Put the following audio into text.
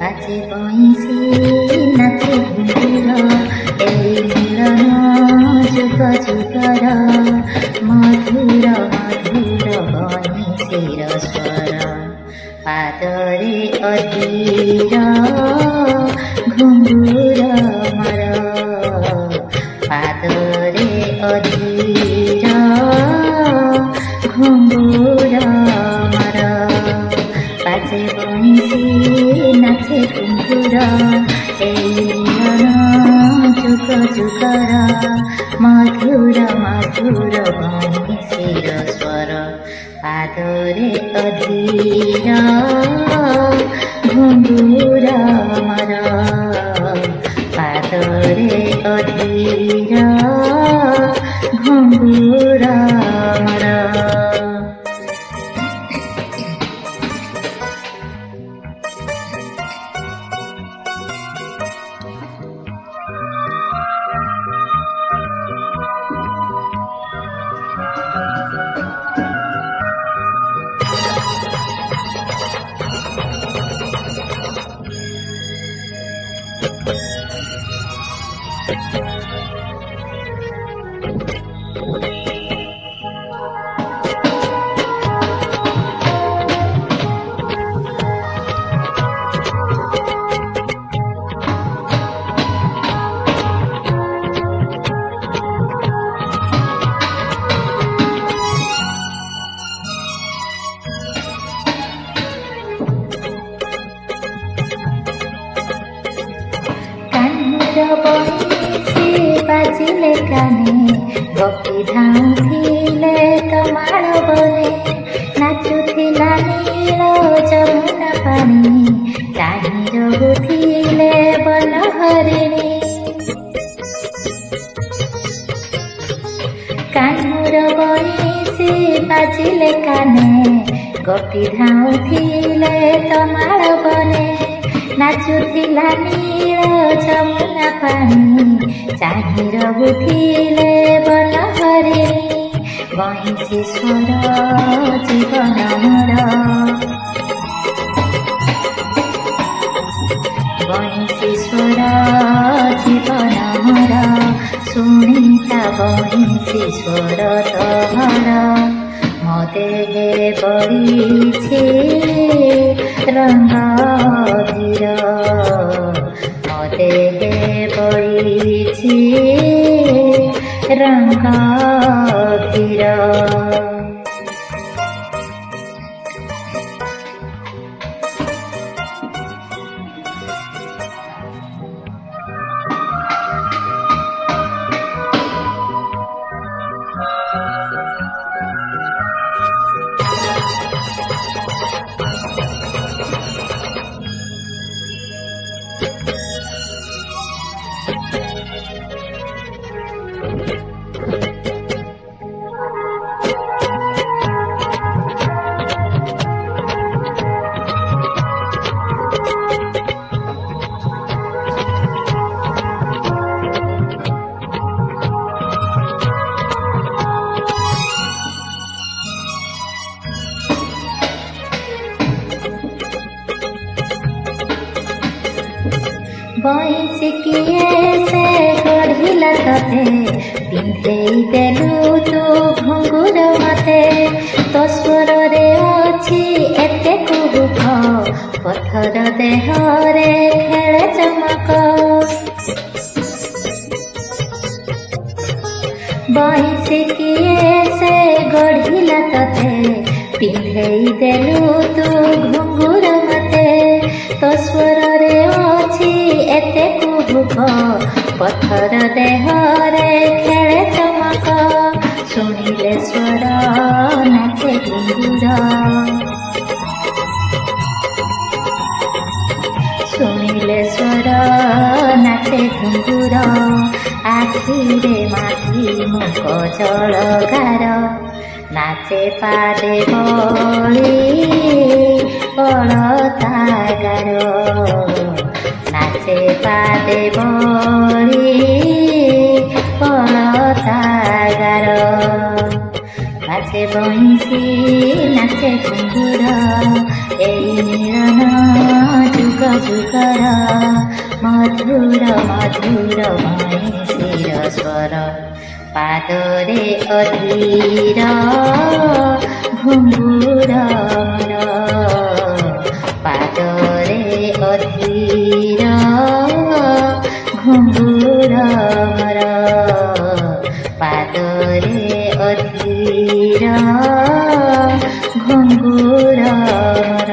বাজে বইসি নাচে ঘুমুর এই মিলন যুগ যুগর মধুর মধুর বইসির স্বর পাদরে অধীর ঘুঙ্গুর মর পাদরে অধীর ঘুঙ্গুর মর বাজে বইসি নাচে ঘুঙ্গুর এই মিলন যুগ যুগর মধুর মধুর বইসির স্বর পাদরে অধীর ঘুঙ্গুর মর পাদরে অধীর ঘুঙ্গুর মর। বইসি বাজিলে কানে গোপী ধাউଥିଲେ তমাଳ বনে নাচୁଥିଲା ନୀଳ ଯମୁନା ପାଣି ଚାହିଁ ରହୁଥିଲେ ବନ ହରିଣୀ କାହ୍ନୁର ବଇସି ବାଜିଲେ କାନେ ଗୋପୀ ଧାଉଥିଲେ ତମାଳ ବନେ ନାଚୁଥିଲା ନୀଳ ଯମୁନା ପାଣି ଚାହିଁ ରହୁଥିଲେ ବନ ହରିଣୀ ବଇଁଶୀ ସ୍ୱର ଜୀବନ ମୋର ବଇଁଶୀ ସ୍ୱର ଜୀବନ ମୋର ଶୁଣିତା ବଇଁଶୀ ସ୍ୱର ତମର ମୋ ଦେହେ ବଢ଼ିଛି ରଙ୍ଗ ଧୀର ମୋ ଦେହେ ବଢ଼ିଛି ରଙ୍ଗ ଧୀର। ବଇଁଶୀ କିଏ ସେ ଗଢ଼ିଲା ତତେ ପିନ୍ଧେଇ ଦେଲୁ ତୁ ଘୁଙ୍ଗୁର ମତେ ତୋ ସ୍ୱରରେ ଅଛି ଏତେ କୁହୁକ ପଥର ଦେହରେ ଖେଳେ ଚମକ ବଇଁଶୀ କିଏ ସେ ଗଢ଼ିଲା ତତେ ପିନ୍ଧେଇ ଦେଲୁ ତୁ ଘୁଙ୍ଗୁର ମତେ ତୋ ସ୍ୱରରେ ଅଛି ଏତେ କୁହୁକ ଯୁଗ ପଥର ଦେହରେ ଖେଳେ ଚମକ ଶୁଣିଲେ ସ୍ୱର ନାଚେ ଘୁଙ୍ଗୁର ଶୁଣିଲେ ସ୍ୱର ନାଚେ ଘୁଙ୍ଗୁର ଆଖିରେ ମାଠି ମୁଖ ଜଳଗାର ନାଚେ ପାଦେ ବଳି ଅଳତାଗାର ନାଚେ ପାଦେ ବଳି ଅଳତାଗାର ନାଚେ ବଇଁଶୀ ନାଚେ ଘୁଙ୍ଗୁର ଏଇ ମିଳନ ଯୁଗ ଯୁଗର ମଧୁର ମଧୁର ବଇଁଶୀର ସ୍ୱର ପାଦରେ ଅଧୀର ଘୁଙ୍ଗୁର ମୋର ପାଦରେ ଅଧୀର ଘୁଙ୍ଗୁର ମୋର ପାଦରେ ଅଧୀର ଘୁଙ୍ଗୁର ମୋର